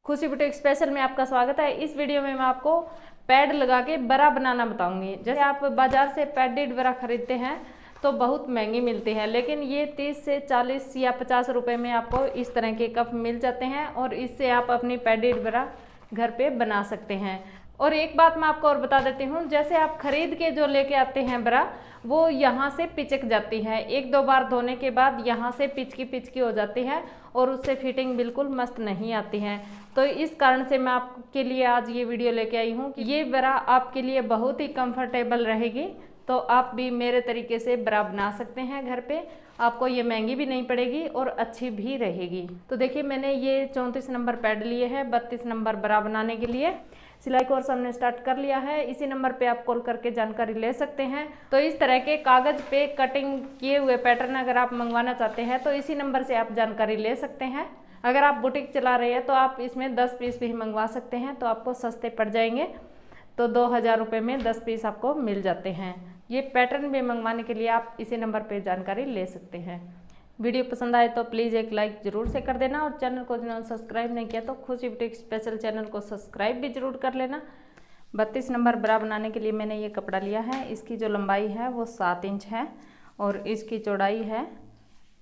खुशी boutique special में आपका स्वागत है। इस वीडियो में मैं आपको पैड लगा के बरा बनाना बताऊंगी। जैसे आप बाजार से पैडेड बरा खरीदते हैं तो बहुत महंगी मिलती है, लेकिन ये 30 से 40 या 50 रुपए में आपको इस तरह के कप मिल जाते हैं और इससे आप अपनी पैडेड बरा घर पे बना सकते हैं। और एक बात मैं आपको और बता देती हूँ, जैसे आप खरीद के जो लेके आते हैं बरा, वो यहाँ से पिचक जाती है। एक दो बार धोने के बाद यहाँ से पिचकी हो जाती है और उससे फिटिंग बिल्कुल मस्त नहीं आती है। तो इस कारण से मैं आपके लिए आज ये वीडियो लेके आई हूँ कि ये बरा आपके लिए बहुत ही कंफर्टेबल रहेगी। तो आप भी मेरे तरीके से बरा बना सकते हैं घर पे। आपको ये महंगी भी नहीं पड़ेगी और अच्छी भी रहेगी। तो देखिए, मैंने ये 34 नंबर पैड लिए हैं 32 नंबर बरा बनाने के लिए। सिलाई कोर्स हमने स्टार्ट कर लिया है। इसी नंबर पे आप कॉल करके जानकारी ले सकते हैं। तो इस तरह के कागज़ पे कटिंग किए हुए पैटर्न अगर आप मंगवाना चाहते हैं तो इसी नंबर से आप जानकारी ले सकते हैं। अगर आप बुटीक चला रहे हैं तो आप इसमें 10 पीस भी मंगवा सकते हैं, तो आपको सस्ते पड़ जाएंगे। तो 2000 रुपये में 10 पीस आपको मिल जाते हैं। ये पैटर्न भी मंगवाने के लिए आप इसी नंबर पे जानकारी ले सकते हैं। वीडियो पसंद आए तो प्लीज़ एक लाइक ज़रूर से कर देना और चैनल को जिन्होंने सब्सक्राइब नहीं किया तो खुशी बुटीक स्पेशल चैनल को सब्सक्राइब भी ज़रूर कर लेना। 32 नंबर बरा बनाने के लिए मैंने ये कपड़ा लिया है। इसकी जो लंबाई है वो 7 इंच है और इसकी चौड़ाई है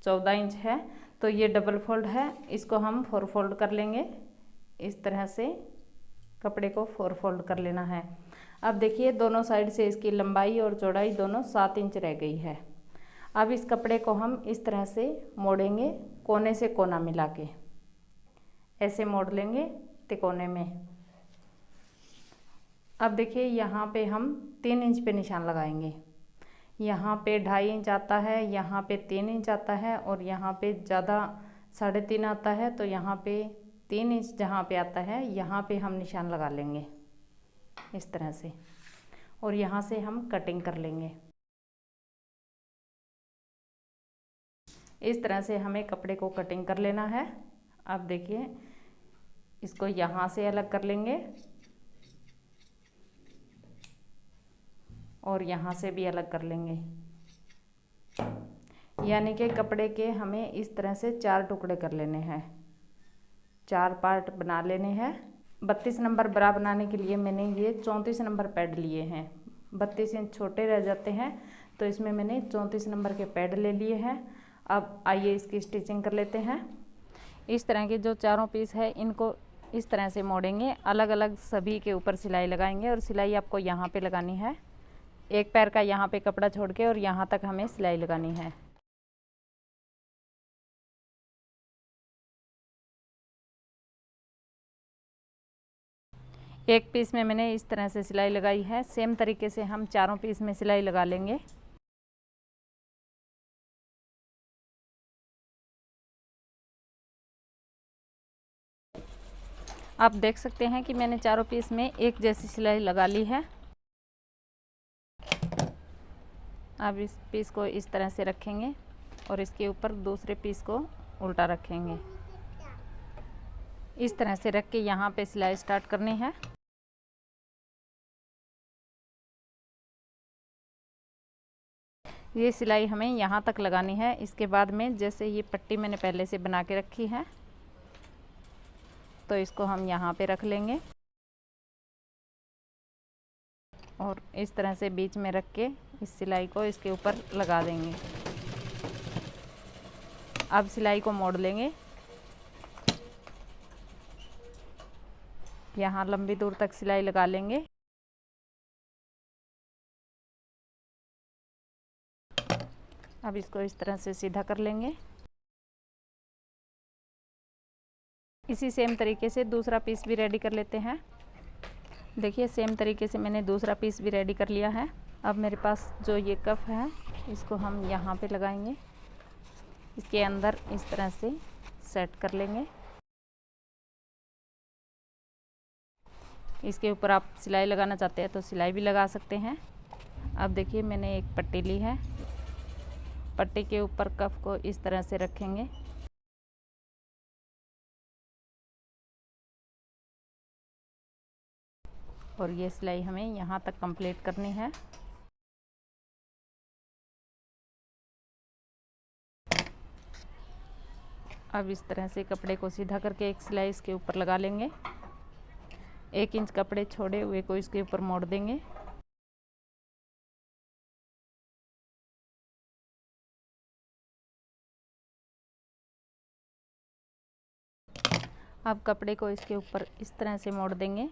14 इंच है। तो ये डबल फोल्ड है, इसको हम 4 फोल्ड कर लेंगे। इस तरह से कपड़े को 4 फोल्ड कर लेना है। अब देखिए, दोनों साइड से इसकी लंबाई और चौड़ाई दोनों 7 इंच रह गई है। अब इस कपड़े को हम इस तरह से मोड़ेंगे, कोने से कोना मिला के ऐसे मोड़ लेंगे तिकोने में। अब देखिए, यहाँ पे हम 3 इंच पे निशान लगाएंगे। यहाँ पे 2.5 इंच आता है, यहाँ पे 3 इंच आता है और यहाँ पे ज़्यादा 3.5 आता है। तो यहाँ पे 3 इंच जहाँ पे आता है यहाँ पे हम निशान लगा लेंगे इस तरह से, और यहाँ से हम कटिंग कर लेंगे। इस तरह से हमें कपड़े को कटिंग कर लेना है। अब देखिए, इसको यहाँ से अलग कर लेंगे और यहाँ से भी अलग कर लेंगे। यानी कि कपड़े के हमें इस तरह से 4 टुकड़े कर लेने हैं, 4 पार्ट बना लेने हैं। 32 नंबर बरा बनाने के लिए मैंने ये 34 नंबर पैड लिए हैं। 32 इंच छोटे रह जाते हैं, तो इसमें मैंने 34 नंबर के पैड ले लिए हैं। अब आइए इसकी स्टिचिंग कर लेते हैं। इस तरह के जो चारों पीस है इनको इस तरह से मोड़ेंगे, अलग अलग सभी के ऊपर सिलाई लगाएंगे और सिलाई आपको यहाँ पे लगानी है। एक पैर का यहाँ पे कपड़ा छोड़ के और यहाँ तक हमें सिलाई लगानी है। एक पीस में मैंने इस तरह से सिलाई लगाई है। सेम तरीके से हम चारों पीस में सिलाई लगा लेंगे। आप देख सकते हैं कि मैंने चारों पीस में एक जैसी सिलाई लगा ली है। अब इस पीस को इस तरह से रखेंगे और इसके ऊपर दूसरे पीस को उल्टा रखेंगे। इस तरह से रख के यहाँ पे सिलाई स्टार्ट करनी है। ये सिलाई हमें यहाँ तक लगानी है। इसके बाद में जैसे ये पट्टी मैंने पहले से बना के रखी है, तो इसको हम यहाँ पे रख लेंगे और इस तरह से बीच में रख के इस सिलाई को इसके ऊपर लगा देंगे। अब सिलाई को मोड़ लेंगे, यहाँ लंबी दूर तक सिलाई लगा लेंगे। अब इसको इस तरह से सीधा कर लेंगे। इसी सेम तरीके से दूसरा पीस भी रेडी कर लेते हैं। देखिए, सेम तरीके से मैंने दूसरा पीस भी रेडी कर लिया है। अब मेरे पास जो ये कफ है इसको हम यहाँ पे लगाएंगे, इसके अंदर इस तरह से सेट कर लेंगे। इसके ऊपर आप सिलाई लगाना चाहते हैं तो सिलाई भी लगा सकते हैं। अब देखिए, मैंने एक पट्टी ली है। पट्टी के ऊपर कफ को इस तरह से रखेंगे और ये सिलाई हमें यहाँ तक कंप्लीट करनी है। अब इस तरह से कपड़े को सीधा करके एक सिलाई इसके ऊपर लगा लेंगे। 1 इंच कपड़े छोड़े हुए को इसके ऊपर मोड़ देंगे। अब कपड़े को इसके ऊपर इस तरह से मोड़ देंगे।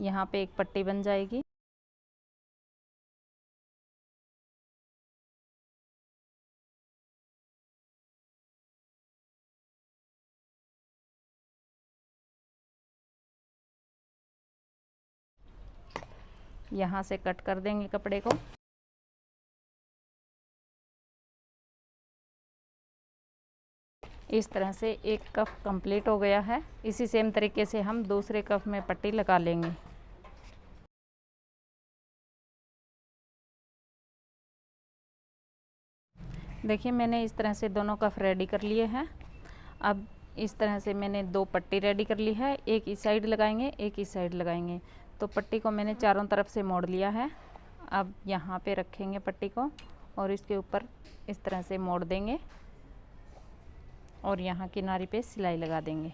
यहाँ पे एक पट्टी बन जाएगी। यहाँ से कट कर देंगे कपड़े को। इस तरह से एक कफ कंप्लीट हो गया है। इसी सेम तरीके से हम दूसरे कफ में पट्टी लगा लेंगे। देखिए मैंने इस तरह से दोनों कफ रेडी कर लिए हैं। अब इस तरह से मैंने 2 पट्टी रेडी कर ली है। एक इस साइड लगाएंगे, एक इस साइड लगाएंगे। तो पट्टी को मैंने चारों तरफ से मोड़ लिया है। अब यहाँ पे रखेंगे पट्टी को और इसके ऊपर इस तरह से मोड़ देंगे और यहाँ किनारे पे सिलाई लगा देंगे।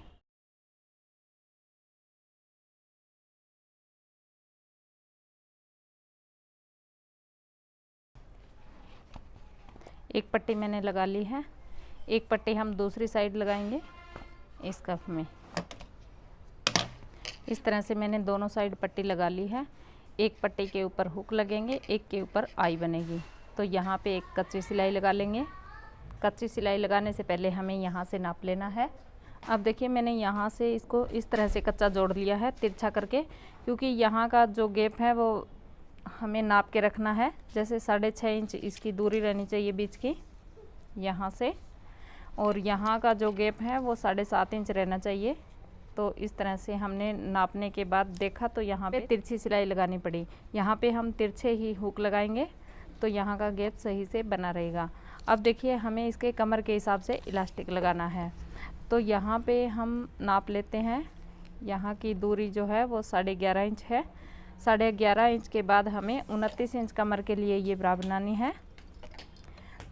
एक पट्टी मैंने लगा ली है। एक पट्टी हम दूसरी साइड लगाएंगे इस कफ में। इस तरह से मैंने दोनों साइड पट्टी लगा ली है। एक पट्टी के ऊपर हुक लगेंगे, एक के ऊपर आई बनेगी। तो यहाँ पे एक कच्ची सिलाई लगा लेंगे। कच्ची सिलाई लगाने से पहले हमें यहाँ से नाप लेना है। अब देखिए मैंने यहाँ से इसको इस तरह से कच्चा जोड़ लिया है तिरछा करके, क्योंकि यहाँ का जो गैप है वो हमें नाप के रखना है। जैसे 6.5 इंच इसकी दूरी रहनी चाहिए बीच की यहाँ से, और यहाँ का जो गैप है वो 7.5 इंच रहना चाहिए। तो इस तरह से हमने नापने के बाद देखा तो यहाँ पे तिरछी सिलाई लगानी पड़ी। यहाँ पे हम तिरछे ही हुक लगाएंगे तो यहाँ का गैप सही से बना रहेगा। अब देखिए हमें इसके कमर के हिसाब से इलास्टिक लगाना है। तो यहाँ पे हम नाप लेते हैं। यहाँ की दूरी जो है वो 11.5 इंच है। 11.5 इंच के बाद हमें 29 इंच कमर के लिए ये ब्रा बनानी है।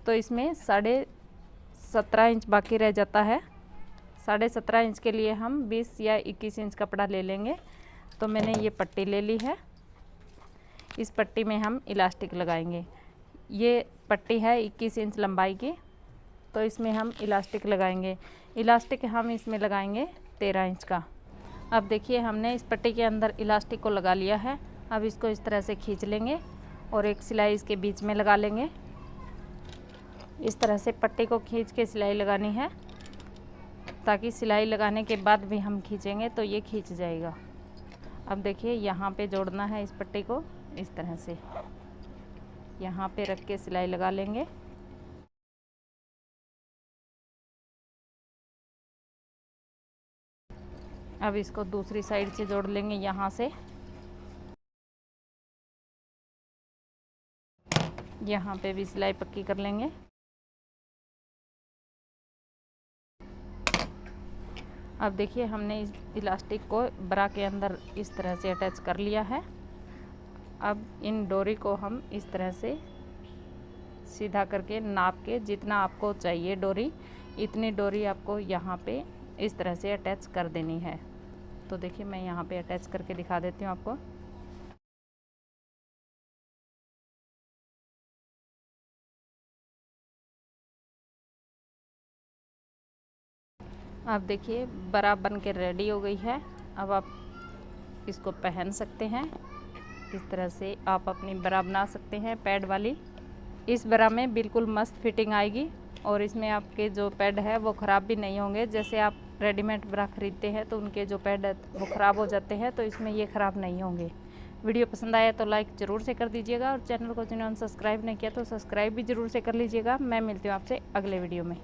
तो इसमें 17.5 इंच बाकी रह जाता है। 17.5 इंच के लिए हम 20 या 21 इंच कपड़ा ले लेंगे। तो मैंने ये पट्टी ले ली है। इस पट्टी में हम इलास्टिक लगाएंगे। ये पट्टी है 21 इंच लंबाई की, तो इसमें हम इलास्टिक लगाएंगे। इलास्टिक हम इसमें लगाएंगे 13 इंच का। अब देखिए हमने इस पट्टी के अंदर इलास्टिक को लगा लिया है। अब इसको इस तरह से खींच लेंगे और एक सिलाई इसके बीच में लगा लेंगे। इस तरह से पट्टी को खींच के सिलाई लगानी है, ताकि सिलाई लगाने के बाद भी हम खींचेंगे तो ये खींच जाएगा। अब देखिए यहाँ पे जोड़ना है इस पट्टी को इस तरह से, यहाँ पे रख के सिलाई लगा लेंगे। अब इसको दूसरी साइड से जोड़ लेंगे यहाँ से। यहाँ पे भी सिलाई पक्की कर लेंगे। अब देखिए हमने इस इलास्टिक को ब्रा के अंदर इस तरह से अटैच कर लिया है। अब इन डोरी को हम इस तरह से सीधा करके नाप के, जितना आपको चाहिए डोरी, इतनी डोरी आपको यहाँ पे इस तरह से अटैच कर देनी है। तो देखिए मैं यहाँ पे अटैच करके दिखा देती हूँ आपको। अब देखिए बरा बन के रेडी हो गई है। अब आप इसको पहन सकते हैं। इस तरह से आप अपनी बरा बना सकते हैं पैड वाली। इस बरा में बिल्कुल मस्त फिटिंग आएगी और इसमें आपके जो पैड है वो ख़राब भी नहीं होंगे। जैसे आप रेडीमेड बरा ख़रीदते हैं तो उनके जो पैड वो ख़राब हो जाते हैं, तो इसमें ये ख़राब नहीं होंगे। वीडियो पसंद आया तो लाइक ज़रूर से कर दीजिएगा और चैनल को जिन्होंने सब्सक्राइब नहीं किया तो सब्सक्राइब भी ज़रूर से कर लीजिएगा। मैं मिलती हूँ आपसे अगले वीडियो में।